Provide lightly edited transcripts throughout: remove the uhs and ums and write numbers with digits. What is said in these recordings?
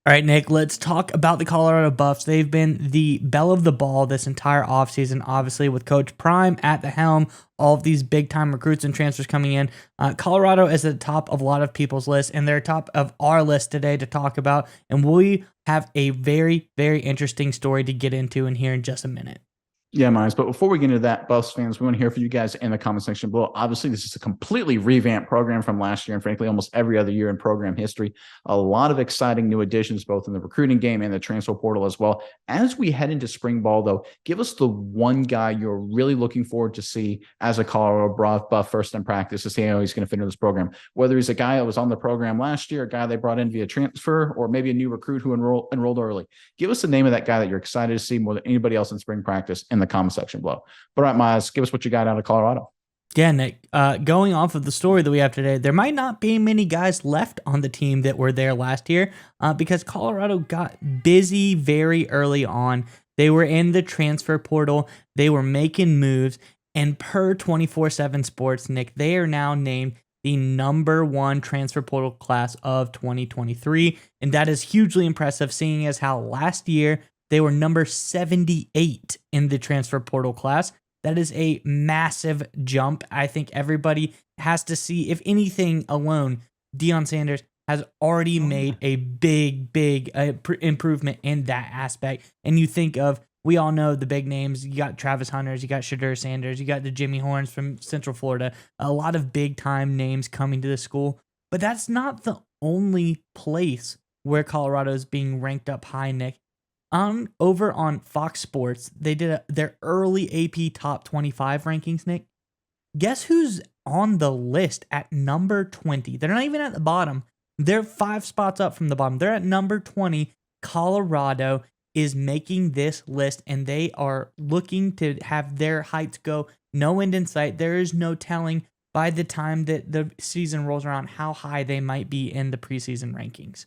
All right, Nick, let's talk about the Colorado Buffs. They've been the belle of the ball this entire offseason, obviously, with Coach Prime at the helm, all of these big time recruits and transfers coming in. Colorado is at the top of a lot of people's lists, and they're top of our list today to talk about. And we have a very, very interesting story to get into in here in just a minute. Yeah, Miles. But before we get into that, Buffs fans, we want to hear from you guys in the comment section below. Obviously, this is a completely revamped program from last year and frankly, almost every other year in program history. A lot of exciting new additions, both in the recruiting game and the transfer portal as well. As we head into spring ball, though, give us the one guy you're really looking forward to see as a Colorado Buff first in practice to see how he's going to fit into this program. Whether he's a guy that was on the program last year, a guy they brought in via transfer, or maybe a new recruit who enrolled early. Give us the name of that guy that you're excited to see more than anybody else in spring practice in the comment section below. But all right, Miles, give us what you got out of Colorado. Yeah, Nick, going off of the story that we have today, there might not be many guys left on the team that were there last year because Colorado got busy very early on. They were in the transfer portal, they were making moves, and per 24/7 Sports, Nick, they are now named the number one transfer portal class of 2023. And that is hugely impressive, seeing as how last year they were number 78 in the transfer portal class. That is a massive jump. I think everybody has to see, if anything alone, Deion Sanders has already made a big improvement in that aspect. And you think of, we all know the big names. You got Travis Hunters, you got Shadur Sanders, you got the Jimmy Horns from Central Florida. A lot of big time names coming to the school. But that's not the only place where Colorado is being ranked up high, Nick. Over on Fox Sports, they did their early AP top 25 rankings, Nick. Guess who's on the list at number 20? They're not even at the bottom. They're 5 spots up from the bottom. They're at number 20. Colorado is making this list, and they are looking to have their heights go no end in sight. There is no telling by the time that the season rolls around how high they might be in the preseason rankings.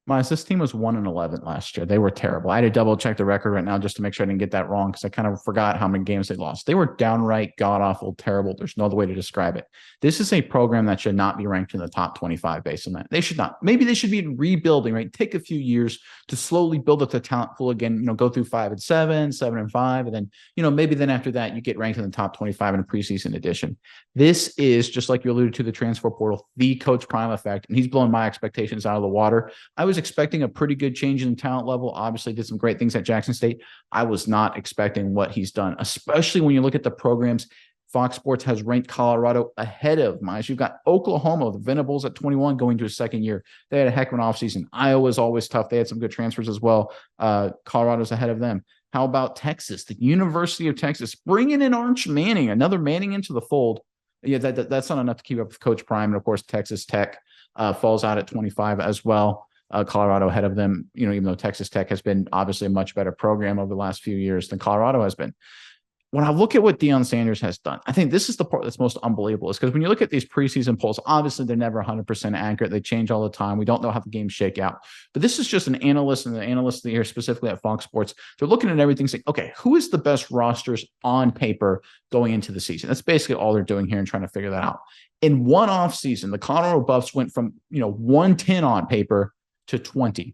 Miles, this team was 1-11 last year. They were terrible. I had to double check the record right now just to make sure I didn't get that wrong because I kind of forgot how many games they lost. They were downright god awful, terrible. There's no other way to describe it. This is a program that should not be ranked in the top 25 based on that. They should not. Maybe they should be rebuilding, right? Take a few years to slowly build up the talent pool again, go through 5-7, 7-5, and then, maybe then after that, you get ranked in the top 25 in a preseason edition. This is, just like you alluded to, the transfer portal, the Coach Prime effect, and he's blowing my expectations out of the water. I was expecting a pretty good change in the talent level. Obviously, did some great things at Jackson State. I was not expecting what he's done, especially when you look at the programs. Fox Sports has ranked Colorado ahead of Miles. You've got Oklahoma, the Venables at 21 going to his second year. They had a heck of an offseason. Iowa's always tough. They had some good transfers as well. Colorado's ahead of them. How about Texas? The University of Texas bringing in Arch Manning, another Manning into the fold. Yeah, that's not enough to keep up with Coach Prime. And of course, Texas Tech falls out at 25 as well. Colorado ahead of them, even though Texas Tech has been obviously a much better program over the last few years than Colorado has been. When I look at what Deion Sanders has done, I think this is the part that's most unbelievable, is because when you look at these preseason polls, obviously they're never 100% accurate. They change all the time. We don't know how the games shake out. But this is just an analyst, and the analyst here specifically at Fox Sports, they're looking at everything saying, okay, who is the best rosters on paper going into the season? That's basically all they're doing here and trying to figure that out. In one offseason, the Colorado Buffs went from 110 on paper to 20.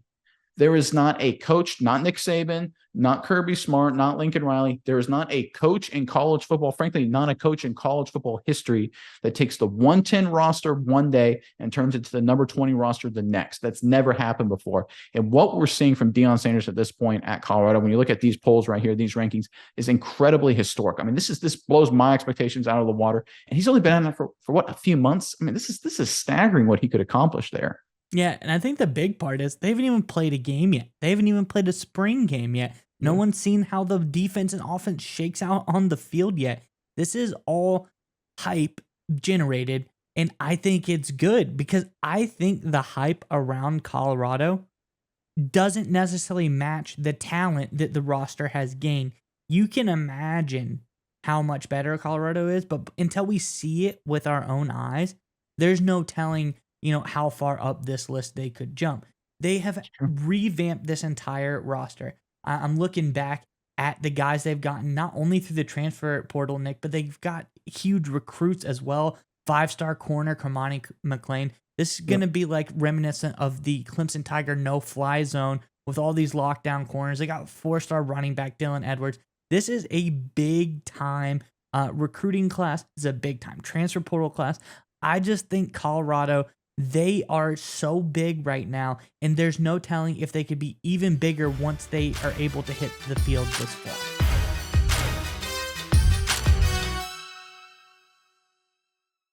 There is not a coach, not Nick Saban, not Kirby Smart, not Lincoln Riley. There is not a coach in college football, frankly, not a coach in college football history that takes the 110 roster one day and turns it to the number 20 roster the next. That's never happened before. And what we're seeing from Deion Sanders at this point at Colorado, when you look at these polls right here, these rankings, is incredibly historic. I mean, this blows my expectations out of the water. And he's only been on that for what, a few months? I mean, this is staggering what he could accomplish there. Yeah, and I think the big part is they haven't even played a game yet. They haven't even played a spring game yet. No one's seen how the defense and offense shakes out on the field yet. This is all hype generated, and I think it's good because I think the hype around Colorado doesn't necessarily match the talent that the roster has gained. You can imagine how much better Colorado is, but until we see it with our own eyes, there's no telling how far up this list they could jump. They have revamped this entire roster. I'm looking back at the guys they've gotten, not only through the transfer portal, Nick, but they've got huge recruits as well. 5-star corner, Kamani McLean. This is going to be like reminiscent of the Clemson Tiger no-fly zone with all these lockdown corners. They got 4-star running back Dylan Edwards. This is a big-time recruiting class. This is a big-time transfer portal class. I just think Colorado, they are so big right now, and there's no telling if they could be even bigger once they are able to hit the field this fall.